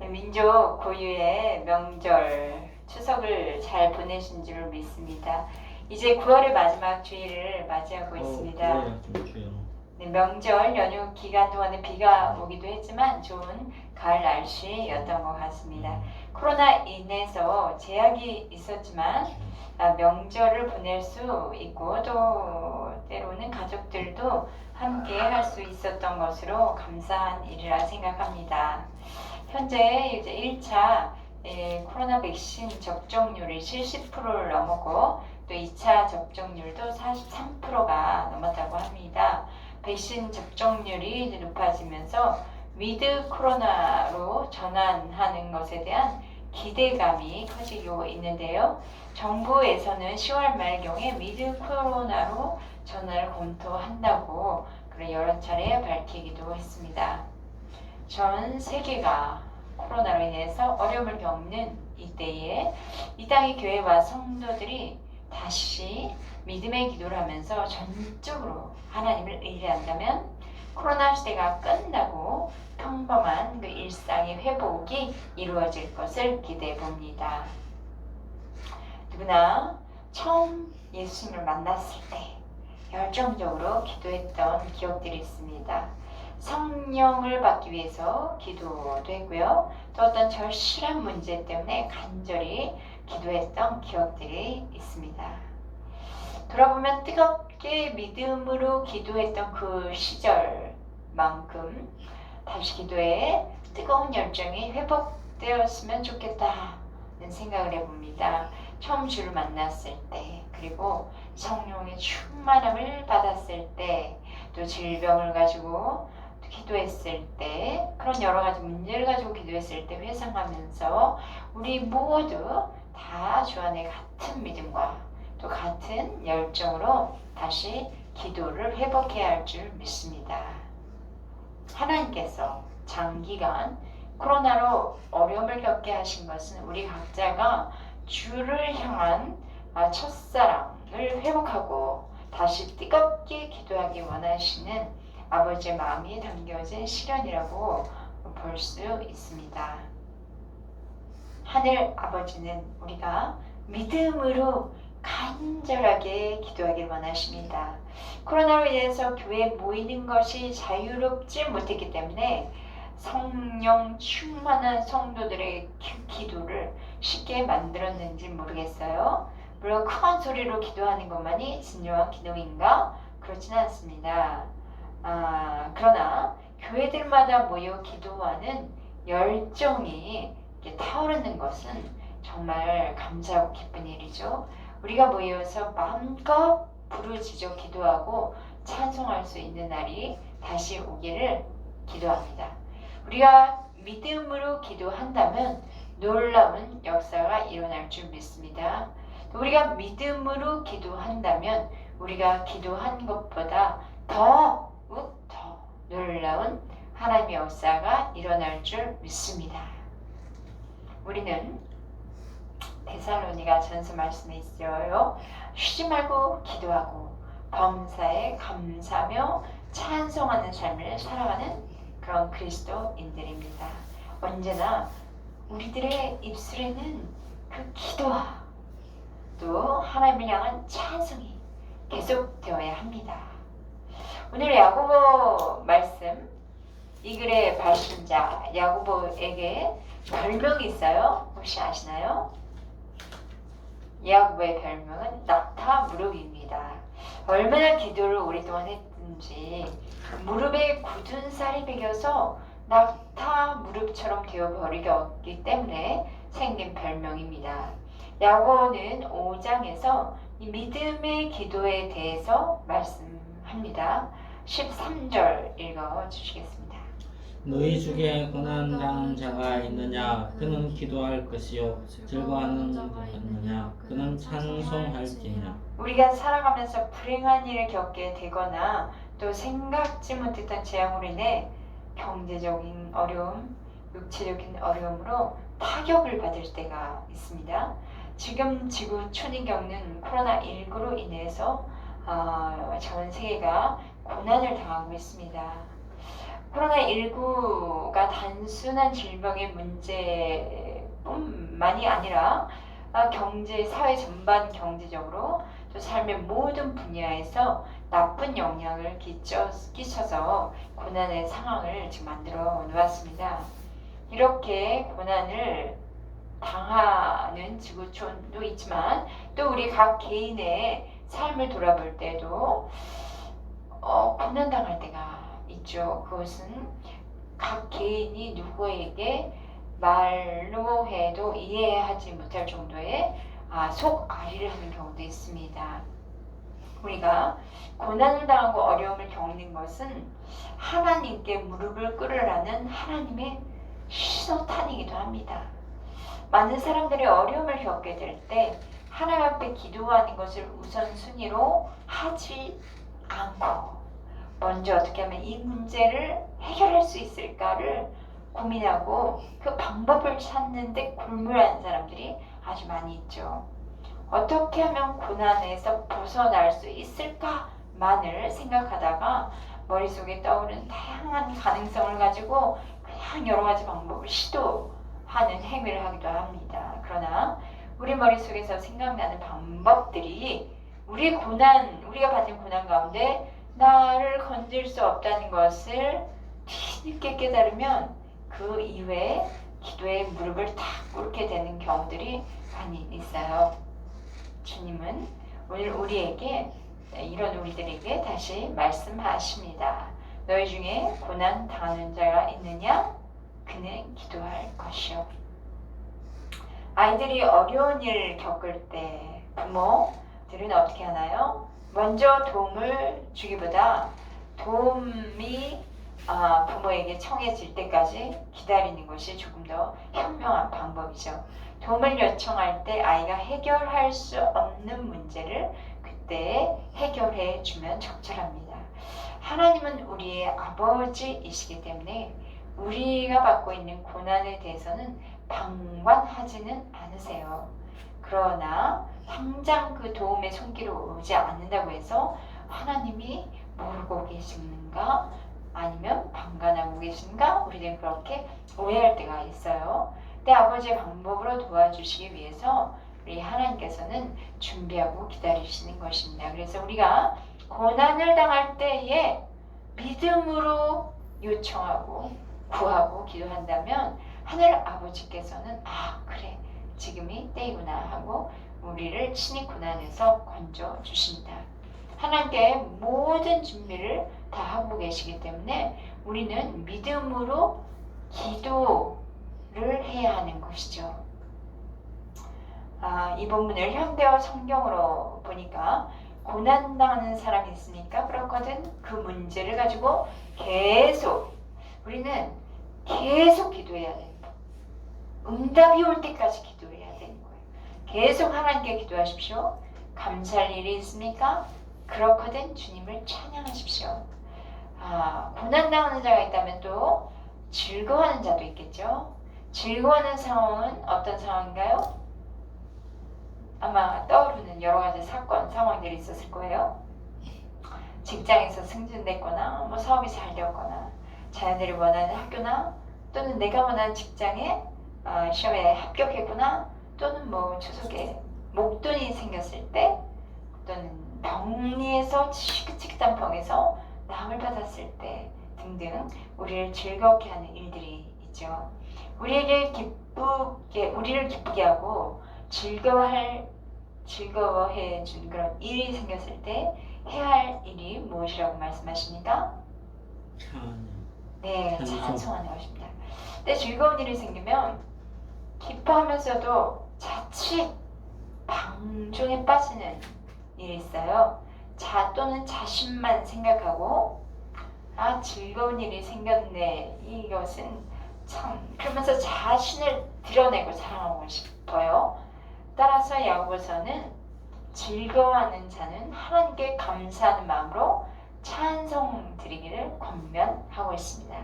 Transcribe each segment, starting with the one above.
민족 고유의 명절 추석을 잘 보내신 줄 믿습니다. 이제 9월의 마지막 주일을 맞이하고 있습니다. 네, 명절 연휴 기간 동안에 비가 오기도 했지만 좋은 가을 날씨였던 것 같습니다. 코로나 인해서 제약이 있었지만 명절을 보낼 수 있고 또 때로는 가족들도 함께 할 수 있었던 것으로 감사한 일이라 생각합니다. 현재 이제 1차 코로나 백신 접종률이 70%를 넘었고 또 2차 접종률도 43%가 넘었다고 합니다. 백신 접종률이 이제 높아지면서 위드 코로나로 전환하는 것에 대한 기대감이 커지고 있는데요. 정부에서는 10월 말경에 위드 코로나로 전환을 검토한다고 여러 차례 밝히기도 했습니다. 전 세계가 코로나로 인해서 어려움을 겪는 이때에 이 땅의 교회와 성도들이 다시 믿음의 기도를 하면서 전적으로 하나님을 의뢰한다면 코로나 시대가 끝나고 평범한 그 일상의 회복이 이루어질 것을 기대해 봅니다. 누구나 처음 예수님을 만났을 때 열정적으로 기도했던 기억들이 있습니다. 성령을 받기 위해서 기도도 했고요. 또 어떤 절실한 문제 때문에 간절히 기도했던 기억들이 있습니다. 돌아보면 뜨겁게 믿음으로 기도했던 그 시절만큼 다시 기도에 뜨거운 열정이 회복되었으면 좋겠다는 생각을 해봅니다. 처음 주를 만났을 때, 그리고 성령의 충만함을 받았을 때, 또 질병을 가지고 기도했을 때, 그런 여러 가지 문제를 가지고 기도했을 때 회상하면서 우리 모두 다 주 안에 같은 믿음과 또 같은 열정으로 다시 기도를 회복해야 할 줄 믿습니다. 하나님께서 장기간 코로나로 어려움을 겪게 하신 것은 우리 각자가 주를 향한 첫사랑을 회복하고 다시 뜨겁게 기도하기 원하시는 아버지의 마음이 담겨진 시련이라고 볼 수 있습니다. 하늘 아버지는 우리가 믿음으로 간절하게 기도하길 원하십니다. 코로나로 인해서 교회에 모이는 것이 자유롭지 못했기 때문에 성령 충만한 성도들의 기도를 쉽게 만들었는지 모르겠어요. 물론 큰 소리로 기도하는 것만이 진정한 기도인가? 그렇지는 않습니다. 그러나 교회들마다 모여 기도하는 열정이 타오르는 것은 정말 감사하고 기쁜 일이죠. 우리가 모여서 마음껏 부르짖어 기도하고 찬송할 수 있는 날이 다시 오기를 기도합니다. 우리가 믿음으로 기도한다면 놀라운 역사가 일어날 줄 믿습니다. 우리가 믿음으로 기도한다면 우리가 기도한 것보다 더욱 더 놀라운 하나님의 역사가 일어날 줄 믿습니다. 우리는 데살로니가 전서 말씀에 있어요. 쉬지 말고 기도하고 범사에 감사하며 찬송하는 삶을 살아가는 그런 그리스도인들입니다. 언제나 우리들의 입술에는 그 기도와 또 하나님을 향한 찬송이 계속되어야 합니다. 오늘 야고보 말씀, 이 글의 발신자 야고보에게 별명이 있어요. 혹시 아시나요? 야고보의 별명은 낙타무릎입니다. 얼마나 기도를 오랫동안 했든지 무릎에 굳은 살이 배겨서 낙타무릎처럼 되어버리기 때문에 생긴 별명입니다. 야고보는 5장에서 이 믿음의 기도에 대해서 말씀합니다. 13절 읽어주시겠습니다. 너희 중에 고난당한 자가 있느냐? 그는 기도할 것이요. 즐거워하는 자가 있느냐? 그는 찬송할지니라. 우리가 살아가면서 불행한 일을 겪게 되거나 또 생각지 못했던 재앙으로 인해 경제적인 어려움, 육체적인 어려움으로 타격을 받을 때가 있습니다. 지금 지구촌이 겪는 코로나19로 인해서 전 세계가 고난을 당하고 있습니다. 코로나19가 단순한 질병의 문제뿐만이 아니라 경제, 사회 전반 경제적으로 또 삶의 모든 분야에서 나쁜 영향을 끼쳐서 고난의 상황을 지금 만들어 놓았습니다. 이렇게 고난을 당하는 지구촌도 있지만 또 우리 각 개인의 삶을 돌아볼 때도 고난당할 때가 있죠. 그것은 각 개인이 누구에게 말로 해도 이해하지 못할 정도의 속앓이를 하는 경우도 있습니다. 우리가 고난을 당하고 어려움을 겪는 것은 하나님께 무릎을 꿇으라는 하나님의 신호탄이기도 합니다. 많은 사람들이 어려움을 겪게 될 때 하나님 앞에 기도하는 것을 우선순위로 하지 않고 먼저 어떻게 하면 이 문제를 해결할 수 있을까를 고민하고 그 방법을 찾는데 골몰하는 사람들이 아주 많이 있죠. 어떻게 하면 고난에서 벗어날 수 있을까만을 생각하다가 머릿속에 떠오르는 다양한 가능성을 가지고 그냥 여러 가지 방법을 시도하는 행위를 하기도 합니다. 그러나 우리 머릿속에서 생각나는 방법들이 우리가 받는 고난 가운데 나를 건질 수 없다는 것을 뒤늦게 깨달으면 그 이후에 기도의 무릎을 탁 꿇게 되는 경우들이 많이 있어요. 주님은 오늘 이런 우리들에게 다시 말씀하십니다. 너희 중에 고난 당하는 자가 있느냐? 그는 기도할 것이요. 아이들이 어려운 일을 겪을 때 부모들은 어떻게 하나요? 먼저 도움을 주기보다 도움이 부모에게 청해질 때까지 기다리는 것이 조금 더 현명한 방법이죠. 도움을 요청할 때 아이가 해결할 수 없는 문제를 그때 해결해 주면 적절합니다. 하나님은 우리의 아버지이시기 때문에 우리가 받고 있는 고난에 대해서는 방관하지는 않으세요. 그러나 당장 그 도움의 손길이 오지 않는다고 해서 하나님이 모르고 계시는가 아니면 방관하고 계신가 우리는 그렇게 오해할 때가 있어요. 때 아버지의 방법으로 도와주시기 위해서 우리 하나님께서는 준비하고 기다리시는 것입니다. 그래서 우리가 고난을 당할 때에 믿음으로 요청하고 구하고 기도한다면 하늘 아버지께서는 그래 지금이 때이구나 하고 우리를 친히 고난에서 건져 주신다. 하나님께 모든 준비를 다 하고 계시기 때문에 우리는 믿음으로 기도를 해야 하는 것이죠. 이 본문을 현대어 성경으로 보니까 고난당하는 사람이 있으니까 그렇거든. 그 문제를 가지고 우리는 계속 기도해야 돼요. 응답이 올 때까지 기도해야 되는 거예요. 계속 하나님께 기도하십시오. 감사할 일이 있습니까? 그렇거든. 주님을 찬양하십시오. 고난당하는 자가 있다면 또 즐거워하는 자도 있겠죠. 즐거워하는 상황은 어떤 상황인가요? 아마 떠오르는 여러 가지 상황들이 있었을 거예요. 직장에서 승진됐거나 사업이 잘 되었거나 자녀들이 원하는 학교나 또는 내가 원하는 직장에 시험에 합격했구나 또는 추석에 목돈이 생겼을 때 또는 병리에서 지긋지긋한 병에서 남을 받았을 때 등등 우리를 즐겁게 하는 일들이 있죠. 우리를 기쁘게 하고 즐거워해 준 그런 일이 생겼을 때 해야 할 일이 무엇이라고 말씀하십니까? 네, 찬송하는 것입니다. 근데 즐거운 일이 생기면 기뻐하면서도 자칫 방종에 빠지는 일이 있어요. 또는 자신만 생각하고 즐거운 일이 생겼네 이것은 참 그러면서 자신을 드러내고 자랑하고 싶어요. 따라서 야고보서는 즐거워하는 자는 하나님께 감사하는 마음으로 찬송 드리기를 권면하고 있습니다.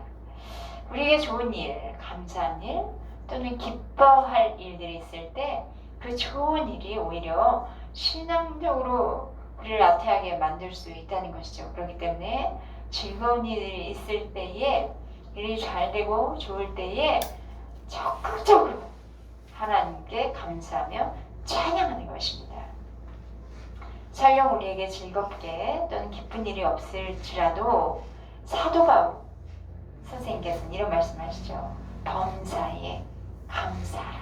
우리에게 좋은 일, 감사한 일 또는 기뻐할 일들이 있을 때 그 좋은 일이 오히려 신앙적으로 우리를 나태하게 만들 수 있다는 것이죠. 그렇기 때문에 즐거운 일이 있을 때에, 일이 잘 되고 좋을 때에 적극적으로 하나님께 감사하며 찬양하는 것입니다. 설령 우리에게 즐겁게 또는 기쁜 일이 없을지라도 사도 바울 선생님께서는 이런 말씀하시죠. 범사에 감사하라.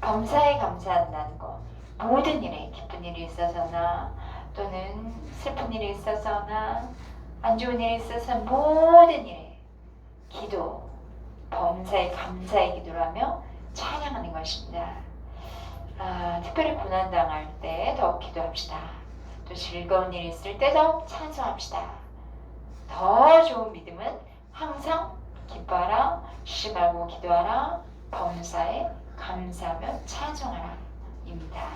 범사에 감사한다는 것, 모든 일에 기쁜 일이 있어서나 또는 슬픈 일이 있어서나 안 좋은 일이 있어서 모든 일에 기도, 범사에 감사의 기도를 하며 찬양하는 것입니다. 특별히 고난당할 때 더욱 기도합시다. 또 즐거운 일이 있을 때 더욱 찬송합시다. 더 좋은 믿음은 항상 기뻐하라, 쉬지 말고 기도하라, 범사에 감사하며 찬송하라 입니다.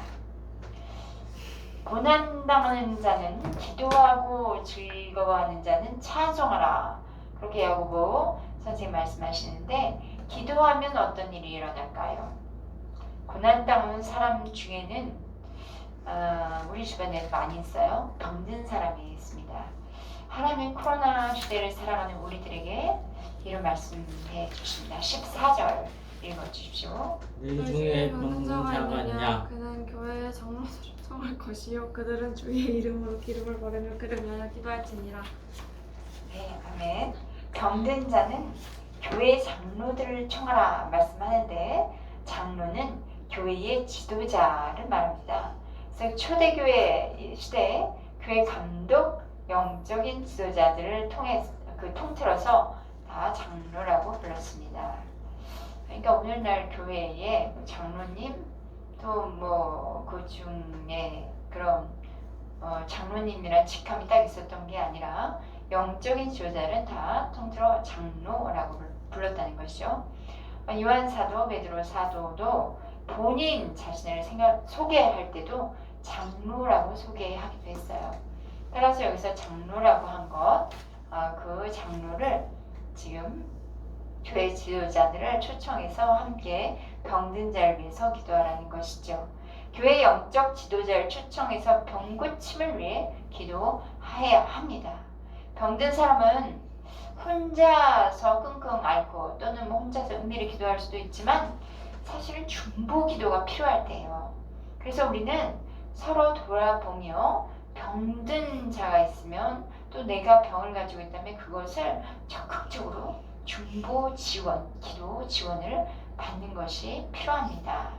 고난당하는 자는 기도하고 즐거워하는 자는 찬송하라. 그렇게 야고보 선생님 말씀하시는데, 기도하면 어떤 일이 일어날까요? 고난당하는 사람 중에는 우리 주변에 많이 있어요. 병든 사람이 있습니다. 하나님은 코로나 시대를 살아가는 우리들에게 이런 말씀해 주십니다. 14절 읽어주십시오. 너희 중에 병든 자가 있냐? 그는 교회의 장로를 초청할 것이요 그들은 주의 이름으로 기름을 바르며 그를 위하여 기도할지니라. 네, 아멘. 병든 자는 교회 장로들을 청하라 말씀하는데, 장로는 교회의 지도자를 말합니다. 그래서 초대교회 시대에 교회 감독, 영적인 지도자들을 통틀어서 다 장로라고 불렀습니다. 그러니까 오늘날 교회에 장로님, 또 뭐 그 중에 그런 장로님이란 직함이 딱 있었던 게 아니라 영적인 지도자를 다 통틀어 장로라고 불렀다는 것이죠. 요한 사도, 베드로 사도도 본인 자신을 소개할 때도 장로라고 소개하기도 했어요. 따라서 여기서 장로라고 한 것, 그 장로를 지금 교회 지도자들을 초청해서 함께 병든 자를 위해서 기도하라는 것이죠. 교회 영적 지도자를 초청해서 병 고침을 위해 기도해야 합니다. 병든 사람은 혼자서 끙끙 앓고 또는 뭐 혼자서 은밀히 기도할 수도 있지만 사실은 중보 기도가 필요할 때예요. 그래서 우리는 서로 돌아보며 병든 자가 있으면 또 내가 병을 가지고 있다면 그것을 적극적으로 중보 지원, 기도 지원을 받는 것이 필요합니다.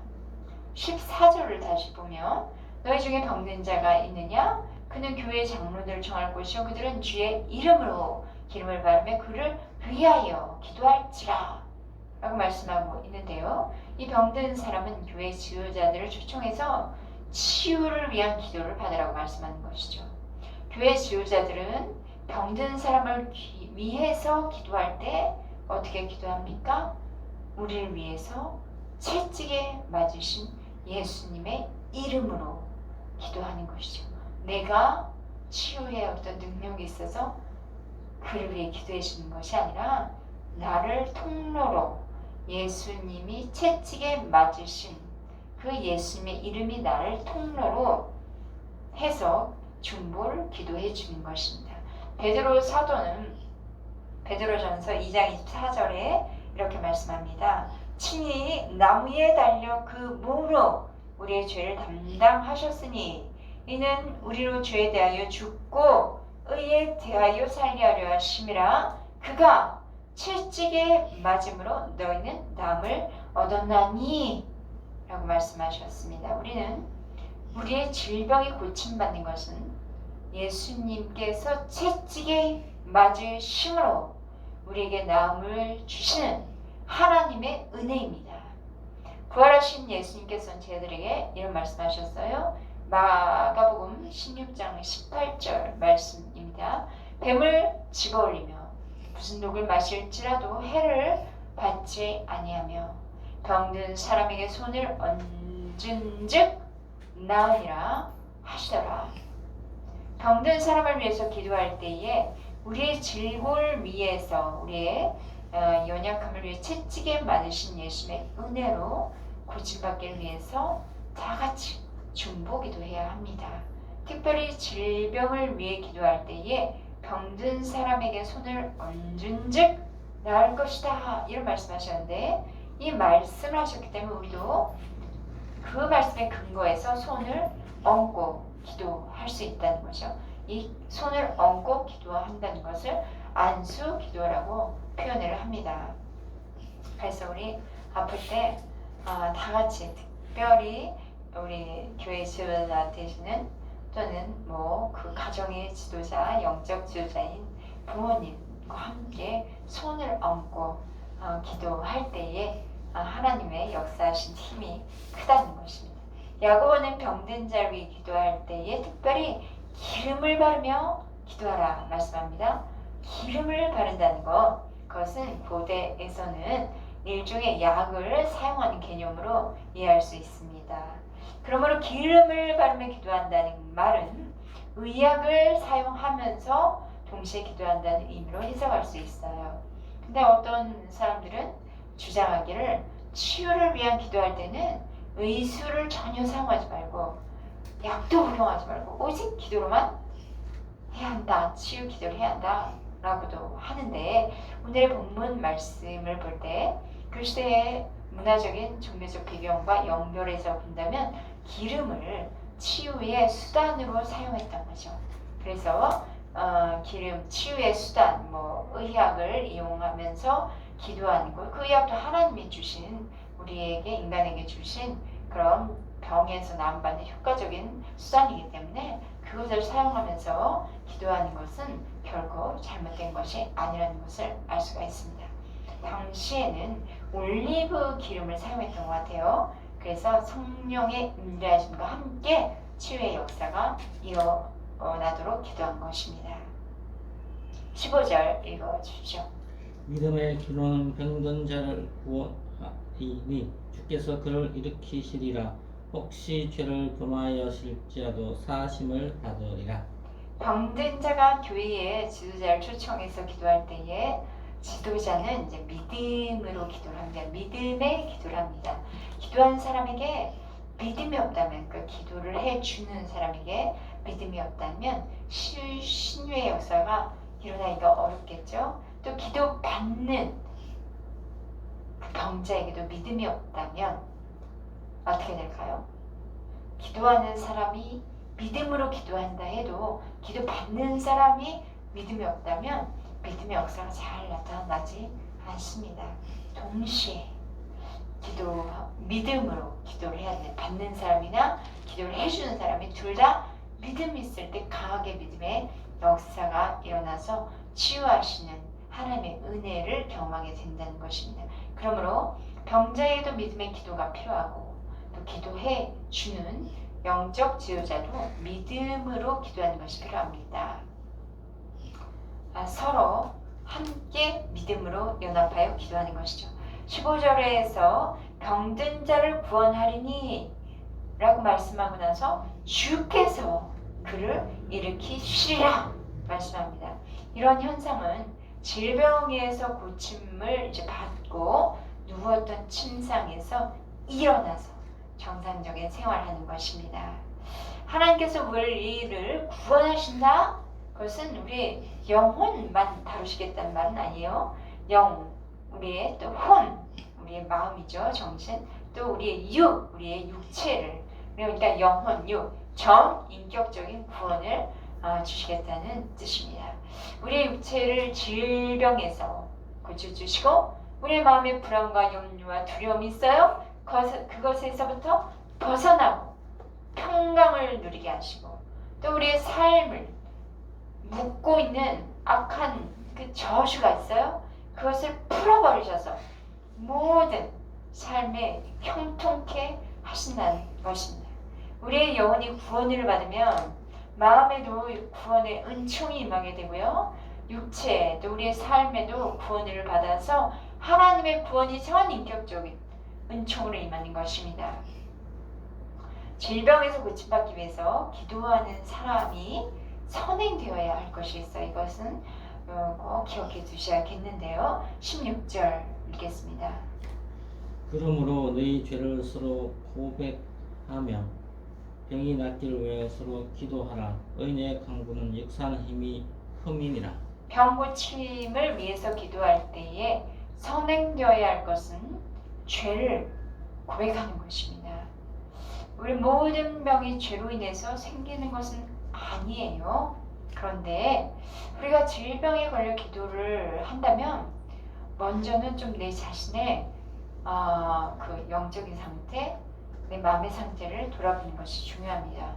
14절을 다시 보면 너희 중에 병든 자가 있느냐? 그는 교회 장로들을 청할 것이요 그들은 주의 이름으로 기름을 바르며 그를 위하여 기도할지라 라고 말씀하고 있는데요. 이 병든 사람은 교회 지도자들을 초청해서 치유를 위한 기도를 받으라고 말씀하는 것이죠. 교회 지도자들은 병든 사람을 위해서 기도할 때 어떻게 기도합니까? 우리를 위해서 채찍에 맞으신 예수님의 이름으로 기도하는 것이죠. 내가 치유에 어떤 능력이 있어서 그를 위해 기도해 주는 것이 아니라 나를 통로로 예수님이 채찍에 맞으신 그 예수님의 이름이 나를 통로로 해서 중보를 기도해 주는 것입니다. 베드로 사도는 베드로전서 2장 24절에 이렇게 말씀합니다. 친히 나무에 달려 그 몸으로 우리의 죄를 담당하셨으니 이는 우리로 죄에 대하여 죽고 의에 대하여 살리하려 하심이라. 그가 채찍에 맞음으로 너희는 남을 얻었나니 라고 말씀하셨습니다. 우리는 우리의 질병이 고침받는 것은 예수님께서 채찍에 맞으심으로 우리에게 나음을 주시는 하나님의 은혜입니다. 부활하신 예수님께서는 저희들에게 이런 말씀하셨어요. 마가복음 16장 18절 말씀입니다. 뱀을 집어올리며 무슨 독을 마실지라도 해를 받지 아니하며 병든 사람에게 손을 얹은즉 나으리라 하시더라. 병든 사람을 위해서 기도할 때에 우리의 질고를 위해서 우리의 연약함을 위해 채찍에 맞으신 예수님의 은혜로 고침받기를 위해서 다 같이 중보 기도해야 합니다. 특별히 질병을 위해 기도할 때에 병든 사람에게 손을 얹은즉 나을 것이다 이런 말씀하셨는데 이 말씀을 하셨기 때문에 우리도 그 말씀에 근거해서 손을 얹고 기도할 수 있다는 거죠. 이 손을 얹고 기도한다는 것을 안수 기도라고 표현을 합니다. 그래서 우리 아플 때 다 같이 특별히 우리 교회 지도자 되시는 또는 뭐 그 가정의 지도자, 영적 지도자인 부모님과 함께 손을 얹고 기도할 때에 하나님의 역사하신 힘이 크다는 것입니다. 야고보는 병든 자를 위해 기도할 때에 특별히 기름을 바르며 기도하라 말씀합니다. 기름을 바른다는 것, 그것은 고대에서는 일종의 약을 사용하는 개념으로 이해할 수 있습니다. 그러므로 기름을 바르며 기도한다는 말은 의약을 사용하면서 동시에 기도한다는 의미로 해석할 수 있어요. 근데 어떤 사람들은 주장하기를 치유를 위한 기도할 때는 의술을 전혀 사용하지 말고 약도 복용하지 말고 오직 기도로만 해야 한다. 치유 기도를 해야 한다. 라고도 하는데 오늘의 본문 말씀을 볼 때 그 시대의 문화적인 종교적 배경과 연결해서 본다면 기름을 치유의 수단으로 사용했던 거죠. 그래서 기름 치유의 수단, 뭐 의학을 이용하면서 기도하는 것, 그 의학도 하나님이 주신 우리에게 인간에게 주신 그런 병에서 나음받는 효과적인 수단이기 때문에 그것을 사용하면서 기도하는 것은 결코 잘못된 것이 아니라는 것을 알 수가 있습니다. 당시에는 올리브 기름을 사용했던 것 같아요. 그래서 성령의 임재하심과 함께 치유의 역사가 일어나도록 기도한 것입니다. 15절 읽어주시죠. 믿음의 기도는 병든 자를 구원하리니 주께서 그를 일으키시리라. 혹시 죄를 범하였을지라도 사하심을 받으리라. 병든 자가 교회에 지도자를 초청해서 기도할 때에 지도자는 이제 믿음으로 기도를 합니다. 믿음의 기도를 합니다. 기도한 사람에게 믿음이 없다면, 그 기도를 해주는 사람에게 믿음이 없다면 신유의 역사가 일어나기가 어렵겠죠. 또 기도 받는 그 병자에게도 믿음이 없다면 어떻게 될까요? 기도하는 사람이 믿음으로 기도한다 해도 기도 받는 사람이 믿음이 없다면 믿음의 역사가 잘 나타나지 않습니다. 동시에 믿음으로 기도를 해야 돼. 받는 사람이나 기도를 해주는 사람이 둘 다 믿음이 있을 때 강하게 믿음의 역사가 일어나서 치유하시는 하나님의 은혜를 경험하게 된다는 것입니다. 그러므로 병자에도 믿음의 기도가 필요하고 또 기도해 주는 영적 지도자도 믿음으로 기도하는 것이 필요합니다. 서로 함께 믿음으로 연합하여 기도하는 것이죠. 15절에서 병든 자를 구원하리니 라고 말씀하고 나서 주께서 그를 일으키시리라 말씀합니다. 이런 현상은 질병에서 고침을 이제 받고 누웠던 침상에서 일어나서 정상적인 생활하는 것입니다. 하나님께서 우리를 구원하신다? 그것은 우리 영혼만 다루시겠다는 말은 아니에요. 영, 우리의 또 혼, 우리의 마음이죠. 정신, 또 우리의 육, 우리의 육체를, 그러니까 영혼, 육, 전 인격적인 구원을 주시겠다는 뜻입니다. 우리의 육체를 질병에서 고쳐주시고 우리의 마음에 불안과 염려와 두려움이 있어요. 그것에서부터 벗어나고 평강을 누리게 하시고 또 우리의 삶을 묶고 있는 악한 그 저주가 있어요. 그것을 풀어버리셔서 모든 삶에 형통케 하신다는 것입니다. 우리의 영혼이 구원을 받으면 마음에도 구원의 은총이 임하게 되고요. 육체 또 우리의 삶에도 구원을 받아서 하나님의 구원이 전 인격적인 은총으로 임하는 것입니다. 질병에서 고침받기 위해서 기도하는 사람이 선행되어야 할 것이 있어. 이것은 꼭 기억해 두셔야겠는데요. 16절 읽겠습니다. 그러므로 너희 죄를 서로 고백하며 병이 낫기를 위해 서로 기도하라. 의인의 강구는 역사하는 힘이 흠이니라. 병 고침을 위해서 기도할 때에 선행되어야 할 것은 죄를 고백하는 것입니다. 우리 모든 병이 죄로 인해서 생기는 것은 아니에요. 그런데 우리가 질병에 걸려 기도를 한다면 먼저는 좀 내 자신의 그 영적인 상태, 내 마음의 상태를 돌아보는 것이 중요합니다.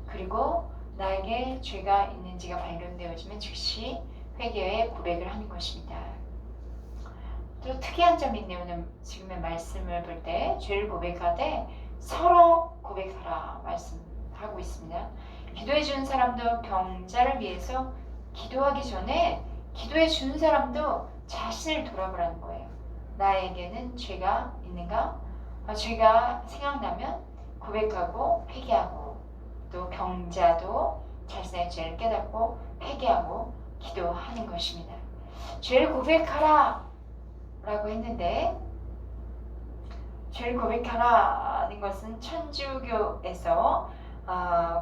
그리고 나에게 죄가 있는지가 발견되어지면 즉시 회개에 고백을 하는 것입니다. 또 특이한 점이 있네요. 오늘 지금의 말씀을 볼 때 죄를 고백하되 서로 고백하라 말씀하고 있습니다. 기도해 주는 사람도 병자를 위해서 기도하기 전에 기도해 주는 사람도 자신을 돌아보라는 거예요. 나에게는 죄가 있는가? 죄가 생각나면 고백하고 회개하고, 또 병자도 자신의 죄를 깨닫고 회개하고 기도하는 것입니다. 죄를 고백하라 라고 했는데, 죄를 고백하라는 것은 천주교에서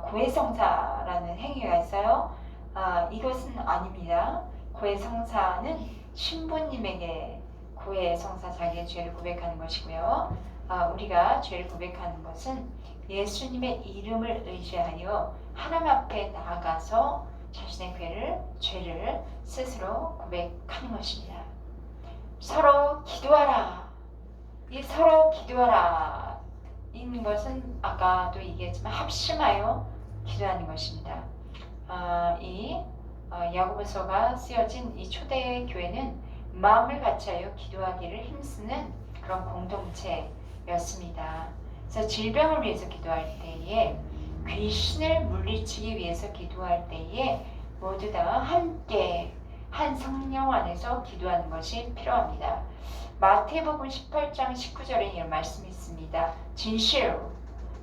고해성사라는 행위가 있어요. 이것은 아닙니다. 고해성사는 신부님에게 고해성사 자기의 죄를 고백하는 것이고요. 우리가 죄를 고백하는 것은 예수님의 이름을 의지하여 하나님 앞에 나아가서 자신의 죄를 스스로 고백하는 것입니다. 서로 기도하라. 이 서로 기도하라 인 것은 아까도 얘기했지만 합심하여 기도하는 것입니다. 야고보서가 쓰여진 이 초대 교회는 마음을 같이하여 기도하기를 힘쓰는 그런 공동체였습니다. 그래서 질병을 위해서 기도할 때에, 귀신을 물리치기 위해서 기도할 때에 모두 다 함께 한 성령 안에서 기도하는 것이 필요합니다. 마태복음 18장 19절에 이런 말씀이 있습니다. 진실로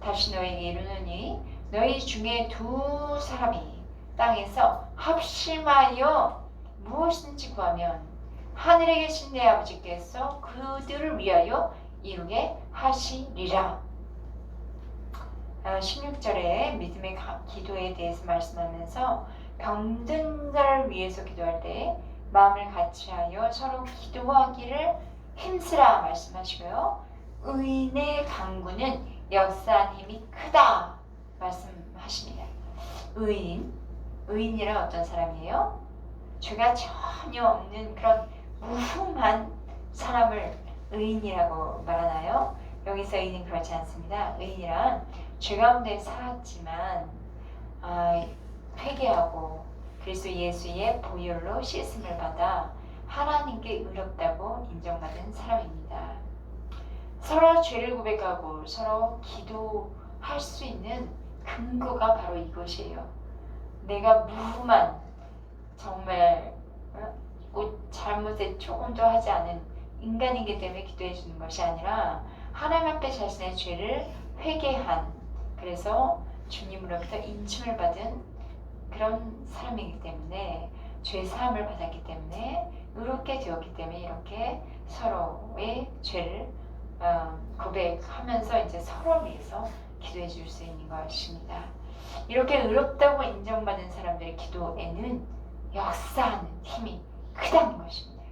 다시 너에게 이르노니 너희 중에 두 사람이 땅에서 합심하여 무엇이든지 구하면 하늘에 계신 내 아버지께서 그들을 위하여 이루게 하시리라. 16절에 믿음의 기도에 대해서 말씀하면서 병든 자를 위해서 기도할 때 마음을 같이하여 서로 기도하기를 힘쓰라 말씀하시고요. 의인의 간구는 역사한 힘이 크다 말씀하십니다. 의인이란 어떤 사람이에요? 죄가 전혀 없는 그런 무흠한 사람을 의인이라고 말하나요? 여기서 의인은 그렇지 않습니다. 의인이란 죄 가운데 살았지만 회개하고 그리스도 예수의 보혈로 씻음을 받아 하나님께 의롭다고 인정받은 사람입니다. 서로 죄를 고백하고 서로 기도할 수 있는 근거가 바로 이것이에요. 내가 무흠한, 정말 잘못에 조금도 하지 않은 인간이기 때문에 기도해 주는 것이 아니라 하나님 앞에 자신의 죄를 회개한, 그래서 주님으로부터 인침을 받은 그런 사람이기 때문에, 죄 사함을 받았기 때문에, 의롭게 되었기 때문에 이렇게 서로의 죄를 고백하면서 이제 서로 위해서 기도해 줄 수 있는 것입니다. 이렇게 의롭다고 인정받은 사람들의 기도에는 역사하는 힘이 크다는 것입니다.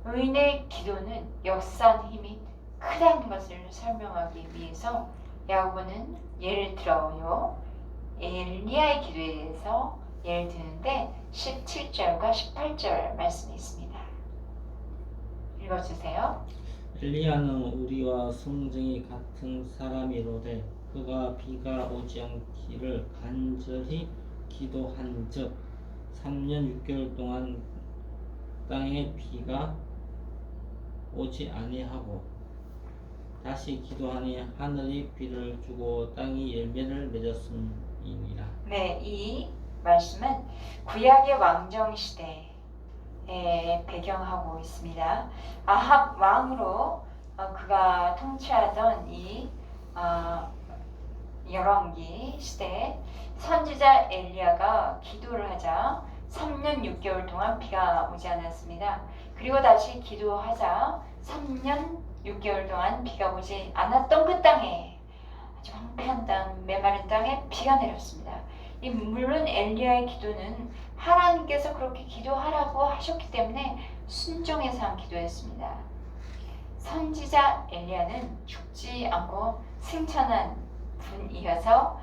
의인의 기도는 역사하는 힘이 크다는 것을 설명하기 위해서 야고보는 예를 들어요. 엘리야의 기도에 대해서 예를 드는데 17절과 18절 말씀이 있습니다. 읽어주세요. 엘리야는 우리와 성정이 같은 사람이로되 그가 비가 오지 않기를 간절히 기도한즉 3년 6개월 동안 땅에 비가 오지 아니하고 다시 기도하니 하늘이 비를 주고 땅이 열매를 맺었음이니라. 네, 이 말씀은 구약의 왕정 시대에 배경하고 있습니다. 아합 왕으로 그가 통치하던 이 열왕기 시대에 선지자 엘리야가 기도를 하자 3년 6개월 동안 비가 오지 않았습니다. 그리고 다시 기도하자 3년 6개월 동안 비가 오지 않았던 그 땅에, 아주 황폐한 땅, 메마른 땅에 비가 내렸습니다. 물론 엘리야의 기도는 하나님께서 그렇게 기도하라고 하셨기 때문에 순종해서 한 기도였습니다. 선지자 엘리야는 죽지 않고 승천한 분이어서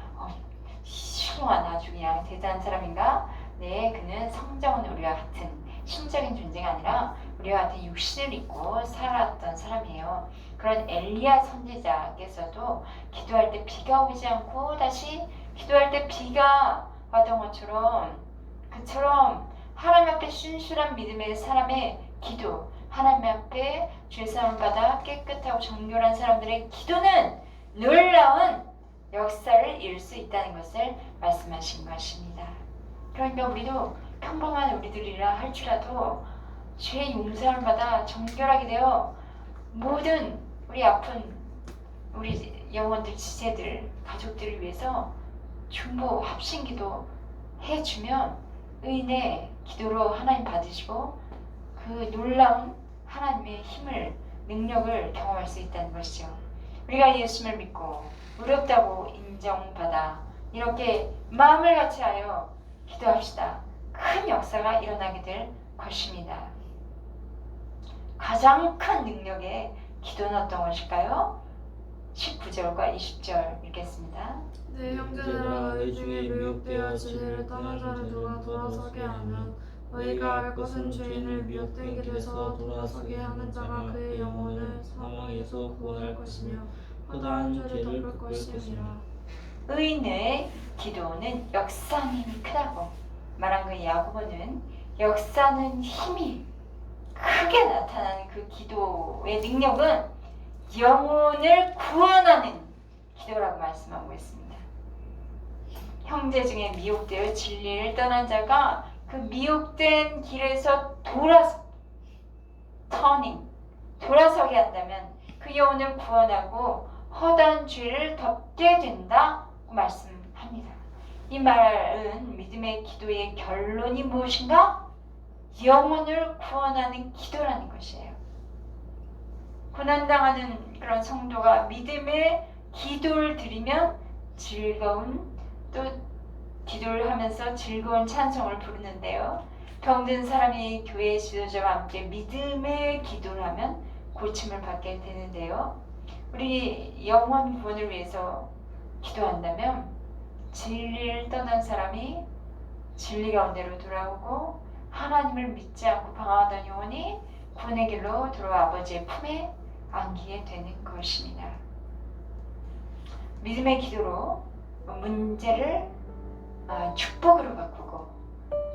훌륭한 아주 그냥 대단한 사람인가? 네, 그는 성정은 우리와 같은 신적인 존재가 아니라 우리와 같은 육신을 입고 살았던 사람이에요. 그런 엘리야 선지자께서도 기도할 때 비가 오지 않고 다시 기도할 때 비가 왔던 것처럼 그처럼 하나님 앞에 순수한 믿음의 사람의 기도, 하나님 앞에 죄사함을 받아 깨끗하고 정결한 사람들의 기도는 놀라운 역사를 이룰 수 있다는 것을 말씀하신 것입니다. 그러니까 우리도 평범한 우리들이라 할지라도 죄의 용서를 받아 정결하게 되어 모든 우리 아픈 우리 영혼들, 지체들, 가족들을 위해서 중보, 합심기도 해주면 의인의 기도로 하나님 받으시고 그 놀라운 하나님의 힘을, 능력을 경험할 수 있다는 것이죠. 우리가 예수를 믿고 어렵다고 인정받아 이렇게 마음을 같이하여 기도합시다. 큰 역사가 일어나게 될 것입니다. 가장 큰 능력의 기도는 어떤 것일까요? 19절과 20절 읽겠습니다. 내 형제들아 너희 중에 미혹되어 진리를 떠난 자를 누가 돌아서게 하면 너희가 알 것은 죄인을 미혹된 길에서 돌아서게 하는 자가 그의 영혼을 사망에서 구원할 것이며 허다한 죄를 덮을 것임이라. 의인의 기도는 역사하는 힘이 크다고 말한 그 야고보는 역사하는 힘이 크게 나타나는 그 기도의 능력은 영혼을 구원하는 기도라고 말씀하고 있습니다. 형제 중에 미혹되어 진리를 떠난 자가 그 미혹된 길에서 돌아서게 한다면 그 영혼을 구원하고 허다한 죄를 덮게 된다고 말씀합니다. 이 말은 믿음의 기도의 결론이 무엇인가? 영혼을 구원하는 기도라는 것이에요. 고난당하는 그런 성도가 믿음의 기도를 드리면 즐거운 또 기도를 하면서 즐거운 찬송을 부르는데요. 병든 사람이 교회 지도자와 함께 믿음의 기도를 하면 고침을 받게 되는데요. 우리 영혼 구원을 위해서 기도한다면 진리를 떠난 사람이 진리 가운데로 돌아오고 하나님을 믿지 않고 방황하던 영혼이 구원의 길로 들어와 아버지의 품에 안기게 되는 것입니다. 믿음의 기도로 문제를 축복으로 바꾸고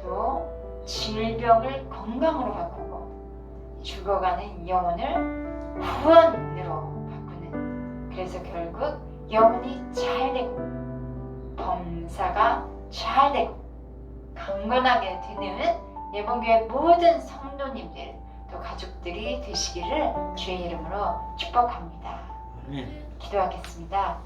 또 질병을 건강으로 바꾸고 죽어가는 영혼을 구원으로 바꾸는, 그래서 결국 영혼이 잘 되고 범사가 잘 되고 강건하게 되는 예봉교회 모든 성도님들 또 가족들이 되시기를 주의 이름으로 축복합니다. 아멘. 기도하겠습니다.